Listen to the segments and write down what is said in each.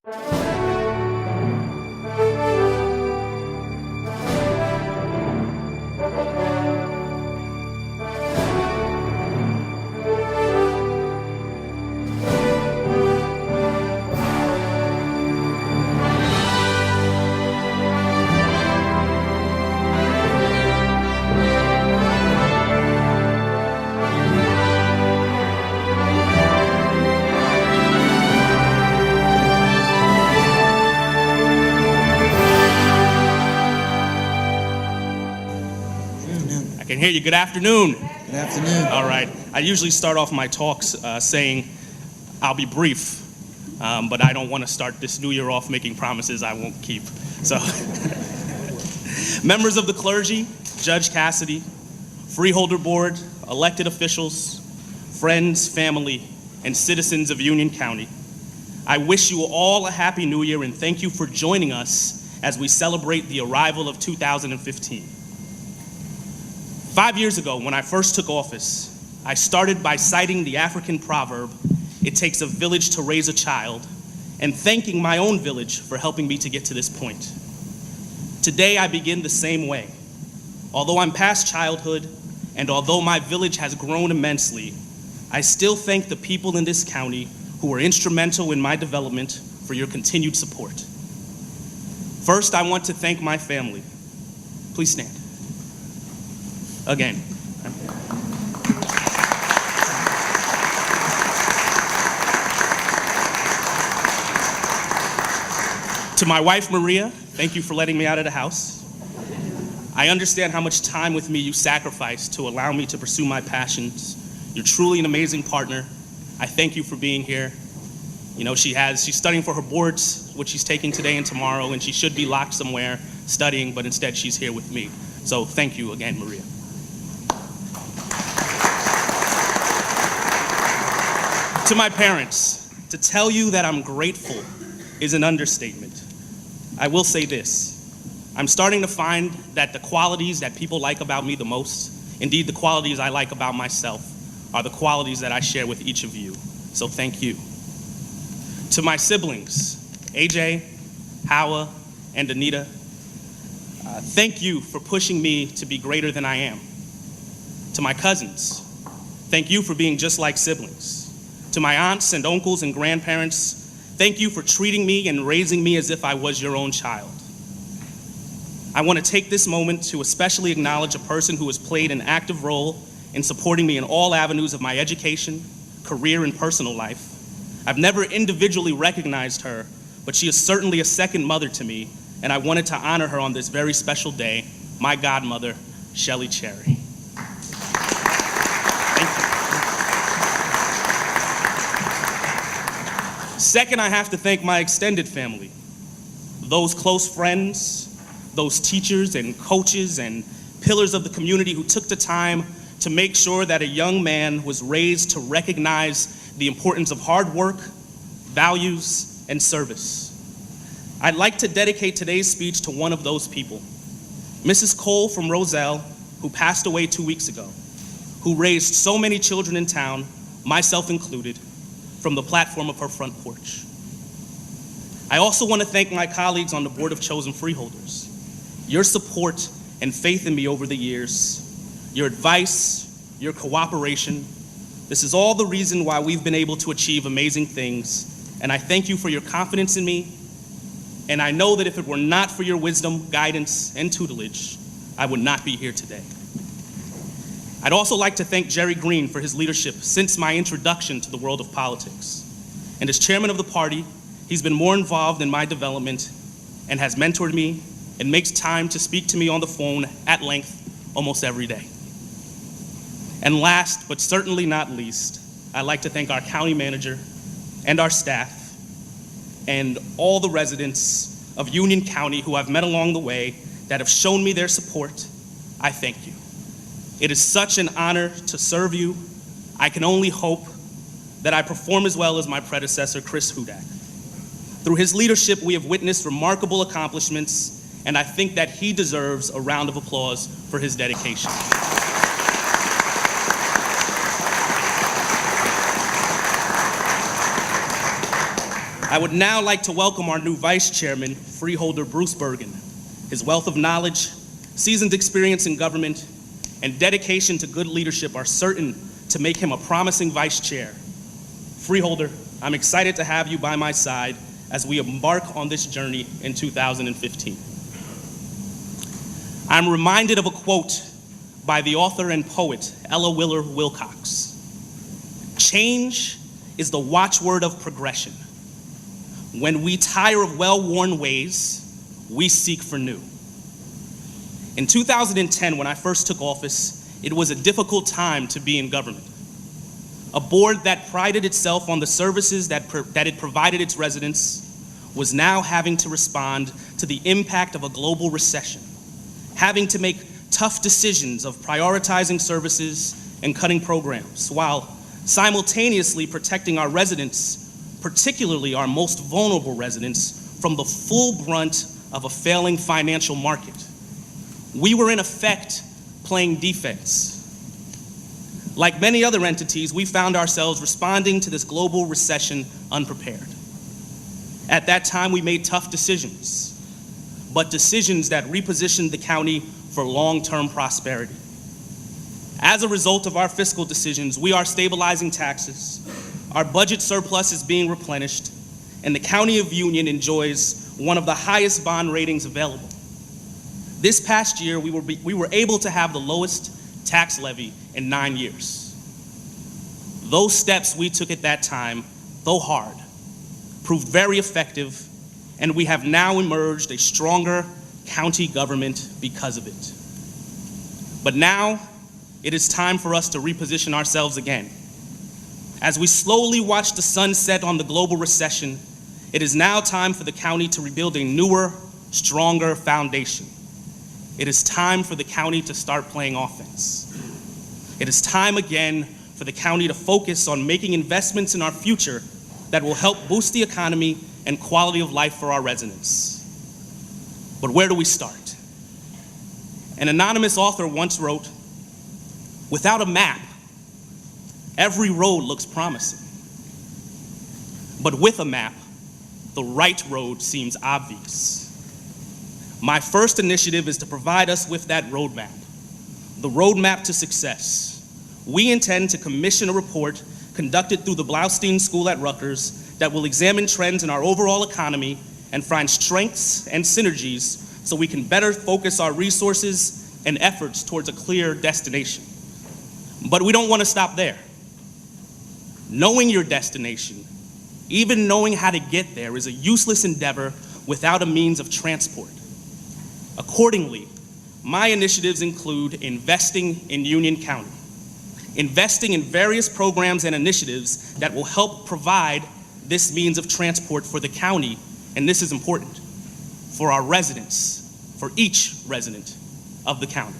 I can hear you. Good afternoon. Good afternoon. All right. I usually start off my talks saying I'll be brief, but I don't want to start this new year off making promises I won't keep. So, members of the clergy, Judge Cassidy, Freeholder Board, elected officials, friends, family, and citizens of Union County, I wish you all a happy new year and thank you for joining us as we celebrate the arrival of 2015. 5 years ago, when I first took office, I started by citing the African proverb, "It takes a village to raise a child," and thanking my own village for helping me to get to this point. Today, I begin the same way. Although I'm past childhood, and although my village has grown immensely, I still thank the people in this county who were instrumental in my development for your continued support. First, I want to thank my family. Please stand. Again. To my wife, Maria, thank you for letting me out of the house. I understand how much time with me you sacrificed to allow me to pursue my passions. You're truly an amazing partner. I thank you for being here. You know, she's studying for her boards, which she's taking today and tomorrow, and she should be locked somewhere studying, but instead she's here with me. So thank you again, Maria. To my parents, to tell you that I'm grateful is an understatement. I will say this, I'm starting to find that the qualities that people like about me the most, indeed the qualities I like about myself, are the qualities that I share with each of you. So thank you. To my siblings, AJ, Howa, and Anita, thank you for pushing me to be greater than I am. To my cousins, thank you for being just like siblings. To my aunts and uncles and grandparents, thank you for treating me and raising me as if I was your own child. I want to take this moment to especially acknowledge a person who has played an active role in supporting me in all avenues of my education, career, and personal life. I've never individually recognized her, but she is certainly a second mother to me, and I wanted to honor her on this very special day, my godmother, Shelley Cherry. Thank you. Second, I have to thank my extended family, those close friends, those teachers and coaches and pillars of the community who took the time to make sure that a young man was raised to recognize the importance of hard work, values, and service. I'd like to dedicate today's speech to one of those people, Mrs. Cole from Roselle, who passed away 2 weeks ago, who raised so many children in town, myself included, from the platform of her front porch. I also want to thank my colleagues on the Board of Chosen Freeholders. Your support and faith in me over the years, your advice, your cooperation, this is all the reason why we've been able to achieve amazing things, and I thank you for your confidence in me, and I know that if it were not for your wisdom, guidance, and tutelage, I would not be here today. I'd also like to thank Jerry Green for his leadership since my introduction to the world of politics. And as chairman of the party, he's been more involved in my development and has mentored me and makes time to speak to me on the phone at length almost every day. And last, but certainly not least, I'd like to thank our county manager and our staff and all the residents of Union County who I've met along the way that have shown me their support. I thank you. It is such an honor to serve you. I can only hope that I perform as well as my predecessor, Chris Hudak. Through his leadership, we have witnessed remarkable accomplishments, and I think that he deserves a round of applause for his dedication. I would now like to welcome our new Vice Chairman, Freeholder Bruce Bergen. His wealth of knowledge, seasoned experience in government, and dedication to good leadership are certain to make him a promising Vice Chair. Freeholder, I'm excited to have you by my side as we embark on this journey in 2015. I'm reminded of a quote by the author and poet Ella Wheeler Wilcox. Change is the watchword of progression. When we tire of well-worn ways, we seek for new. In 2010, when I first took office, it was a difficult time to be in government. A board that prided itself on the services that it provided its residents was now having to respond to the impact of a global recession, having to make tough decisions of prioritizing services and cutting programs, while simultaneously protecting our residents, particularly our most vulnerable residents, from the full brunt of a failing financial market. We were in effect playing defense. Like many other entities, we found ourselves responding to this global recession unprepared. At that time, we made tough decisions, but decisions that repositioned the county for long-term prosperity. As a result of our fiscal decisions, we are stabilizing taxes, our budget surplus is being replenished, and the County of Union enjoys one of the highest bond ratings available. This past year, we were able to have the lowest tax levy in 9 years. Those steps we took at that time, though hard, proved very effective, and we have now emerged a stronger county government because of it. But now, it is time for us to reposition ourselves again. As we slowly watch the sun set on the global recession, it is now time for the county to rebuild a newer, stronger foundation. It is time for the county to start playing offense. It is time again for the county to focus on making investments in our future that will help boost the economy and quality of life for our residents. But where do we start? An anonymous author once wrote, "Without a map, every road looks promising. But with a map, the right road seems obvious." My first initiative is to provide us with that roadmap, the roadmap to success. We intend to commission a report conducted through the Blaustein School at Rutgers that will examine trends in our overall economy and find strengths and synergies so we can better focus our resources and efforts towards a clear destination. But we don't want to stop there. Knowing your destination, even knowing how to get there, is a useless endeavor without a means of transport. Accordingly, my initiatives include investing in Union County, investing in various programs and initiatives that will help provide this means of transport for the county, and this is important, for our residents, for each resident of the county.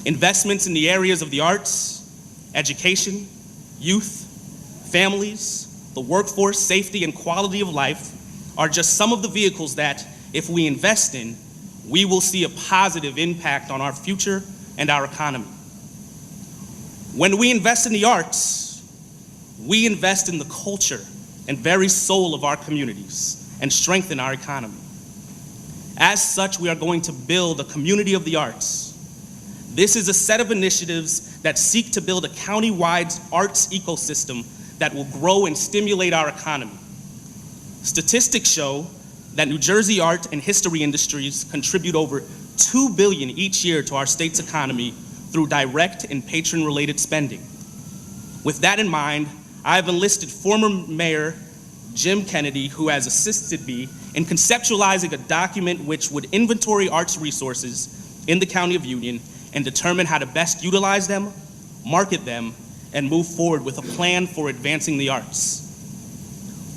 Investments in the areas of the arts, education, youth, families, the workforce, safety, and quality of life are just some of the vehicles that, if we invest in, we will see a positive impact on our future and our economy. When we invest in the arts, we invest in the culture and very soul of our communities and strengthen our economy. As such, we are going to build a community of the arts. This is a set of initiatives that seek to build a county-wide arts ecosystem that will grow and stimulate our economy. Statistics show that New Jersey art and history industries contribute over $2 billion each year to our state's economy through direct and patron-related spending. With that in mind, I've enlisted former Mayor Jim Kennedy, who has assisted me in conceptualizing a document which would inventory arts resources in the County of Union and determine how to best utilize them, market them, and move forward with a plan for advancing the arts.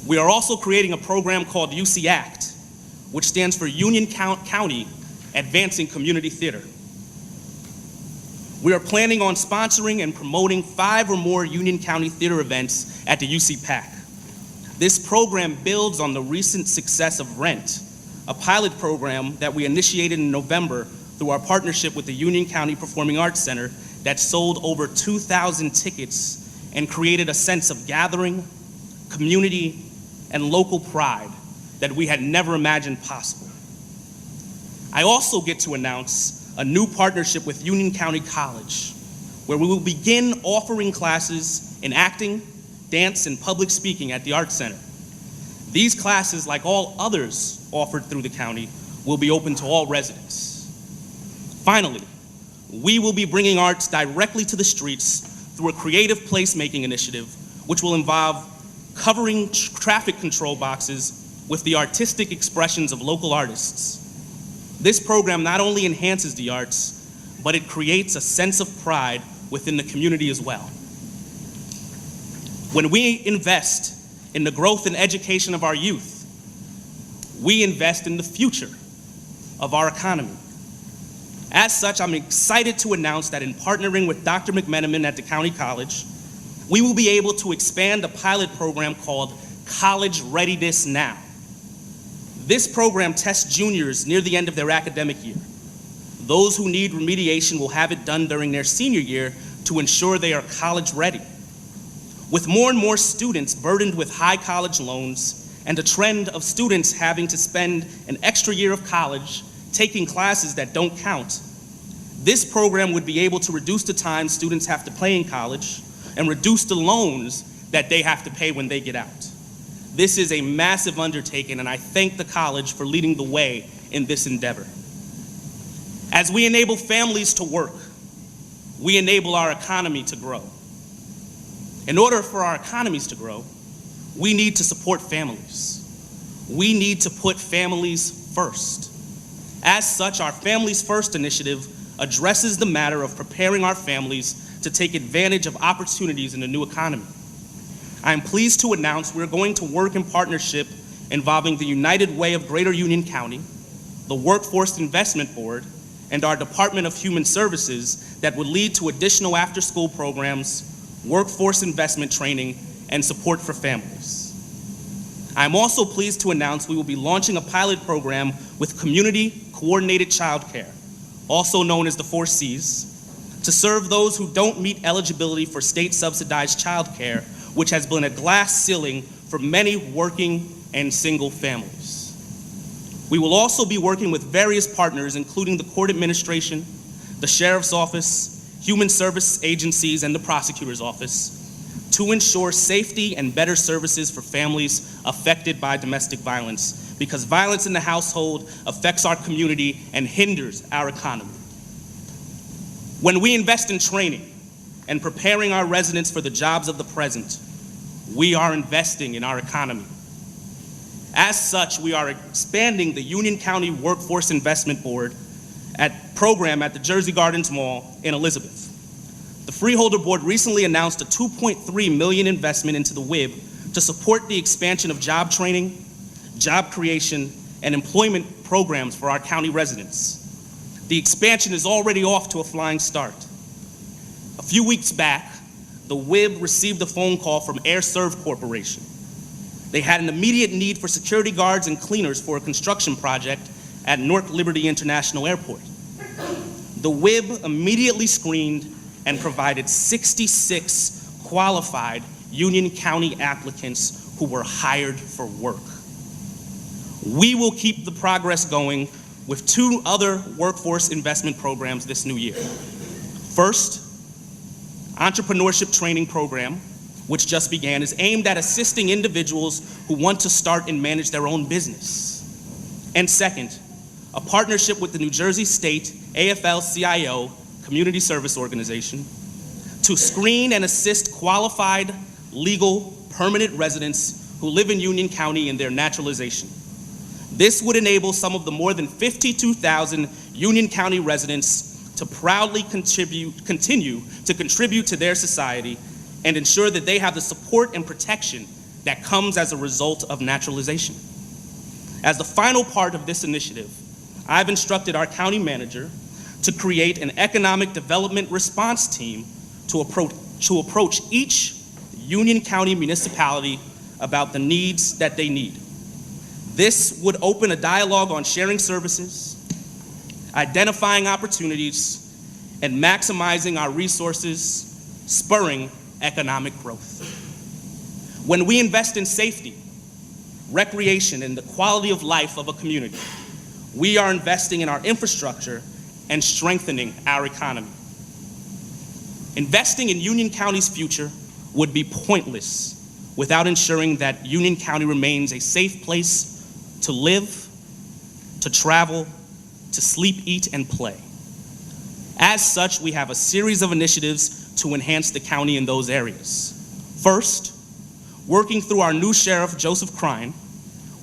We are also creating a program called UC ACT, which stands for Union County Advancing Community Theater. We are planning on sponsoring and promoting 5 or more Union County theater events at the UC PAC. This program builds on the recent success of Rent, a pilot program that we initiated in November through our partnership with the Union County Performing Arts Center that sold over 2,000 tickets and created a sense of gathering, community, and local pride that we had never imagined possible. I also get to announce a new partnership with Union County College, where we will begin offering classes in acting, dance, and public speaking at the Arts Center. These classes, like all others offered through the county, will be open to all residents. Finally, we will be bringing arts directly to the streets through a creative placemaking initiative, which will involve covering traffic control boxes with the artistic expressions of local artists. This program not only enhances the arts, but it creates a sense of pride within the community as well. When we invest in the growth and education of our youth, we invest in the future of our economy. As such, I'm excited to announce that in partnering with Dr. McMenamin at the County College, we will be able to expand a pilot program called College Readiness Now. This program tests juniors near the end of their academic year. Those who need remediation will have it done during their senior year to ensure they are college ready. With more and more students burdened with high college loans and a trend of students having to spend an extra year of college taking classes that don't count, this program would be able to reduce the time students have to pay in college and reduce the loans that they have to pay when they get out. This is a massive undertaking, and I thank the college for leading the way in this endeavor. As we enable families to work, we enable our economy to grow. In order for our economies to grow, we need to support families. We need to put families first. As such, our Families First initiative addresses the matter of preparing our families to take advantage of opportunities in the new economy. I am pleased to announce we're going to work in partnership involving the United Way of Greater Union County, the Workforce Investment Board, and our Department of Human Services that would lead to additional after-school programs, workforce investment training, and support for families. I'm also pleased to announce we will be launching a pilot program with Community Coordinated Childcare, also known as the 4 Cs, to serve those who don't meet eligibility for state-subsidized childcare, which has been a glass ceiling for many working and single families. We will also be working with various partners, including the court administration, the sheriff's office, human service agencies, and the prosecutor's office, to ensure safety and better services for families affected by domestic violence, because violence in the household affects our community and hinders our economy. When we invest in training and preparing our residents for the jobs of the present, we are investing in our economy. As such, we are expanding the Union County Workforce Investment Board program at the Jersey Gardens Mall in Elizabeth. The Freeholder Board recently announced a $2.3 million investment into the WIB to support the expansion of job training, job creation, and employment programs for our county residents. The expansion is already off to a flying start. A few weeks back, the WIB received a phone call from Air Serv Corporation. They had an immediate need for security guards and cleaners for a construction project at Newark Liberty International Airport. The WIB immediately screened and provided 66 qualified Union County applicants who were hired for work. We will keep the progress going with 2 other workforce investment programs this new year. First, Entrepreneurship Training Program, which just began, is aimed at assisting individuals who want to start and manage their own business. And second, a partnership with the New Jersey State AFL-CIO Community Service Organization to screen and assist qualified, legal, permanent residents who live in Union County in their naturalization. This would enable some of the more than 52,000 Union County residents to proudly continue to contribute to their society and ensure that they have the support and protection that comes as a result of naturalization. As the final part of this initiative, I've instructed our county manager to create an economic development response team to approach each Union County municipality about the needs that they need. This would open a dialogue on sharing services, identifying opportunities, and maximizing our resources, spurring economic growth. When we invest in safety, recreation, and the quality of life of a community, we are investing in our infrastructure and strengthening our economy. Investing in Union County's future would be pointless without ensuring that Union County remains a safe place to live, to travel, to sleep, eat, and play. As such, we have a series of initiatives to enhance the county in those areas. First, working through our new sheriff, Joseph Crine,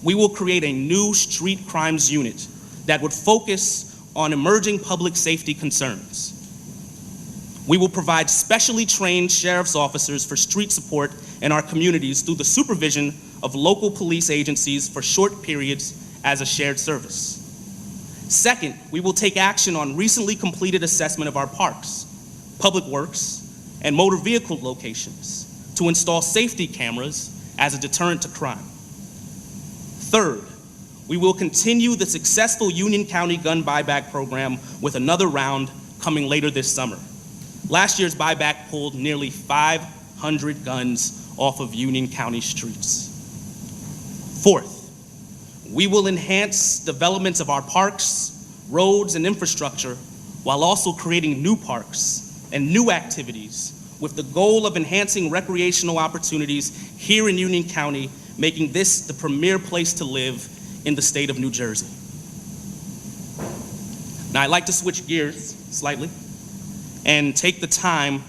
we will create a new street crimes unit that would focus on emerging public safety concerns. We will provide specially trained sheriff's officers for street support in our communities through the supervision of local police agencies for short periods as a shared service. Second, we will take action on recently completed assessment of our parks, public works, and motor vehicle locations to install safety cameras as a deterrent to crime. Third, we will continue the successful Union County gun buyback program with another round coming later this summer. Last year's buyback pulled nearly 500 guns off of Union County streets. Fourth, we will enhance developments of our parks, roads, and infrastructure while also creating new parks and new activities with the goal of enhancing recreational opportunities here in Union County, making this the premier place to live in the state of New Jersey. Now, I'd like to switch gears slightly and take the time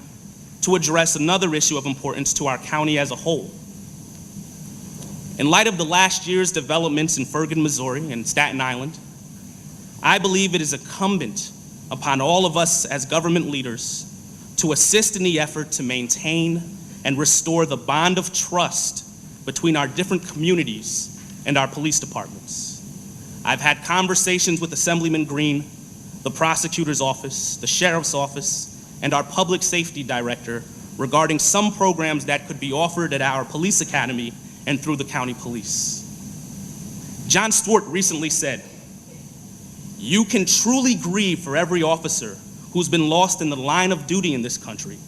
to address another issue of importance to our county as a whole. In light of the last year's developments in Ferguson, Missouri, and Staten Island, I believe it is incumbent upon all of us as government leaders to assist in the effort to maintain and restore the bond of trust between our different communities and our police departments. I've had conversations with Assemblyman Green, the prosecutor's office, the sheriff's office, and our public safety director regarding some programs that could be offered at our police academy and through the county police. John Stewart recently said, "You can truly grieve for every officer who's been lost in the line of duty in this country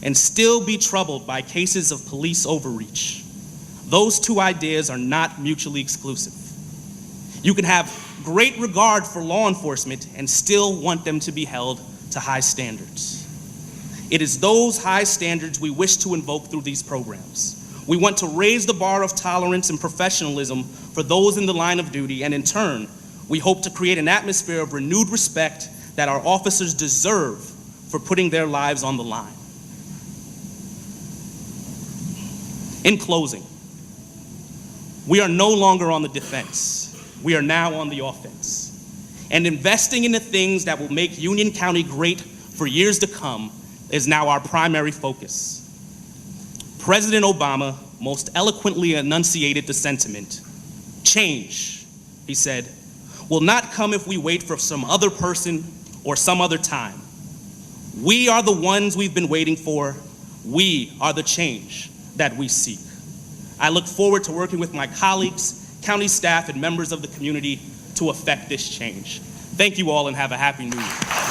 and still be troubled by cases of police overreach. Those two ideas are not mutually exclusive. You can have great regard for law enforcement and still want them to be held to high standards. It is those high standards we wish to invoke through these programs. We want to raise the bar of tolerance and professionalism for those in the line of duty, and in turn, we hope to create an atmosphere of renewed respect that our officers deserve for putting their lives on the line." In closing, we are no longer on the defense. We are now on the offense. And investing in the things that will make Union County great for years to come is now our primary focus. President Obama most eloquently enunciated the sentiment, "Change," he said, "will not come if we wait for some other person or some other time. We are the ones we've been waiting for. We are the change that we seek." I look forward to working with my colleagues, county staff, and members of the community to effect this change. Thank you all and have a happy New Year.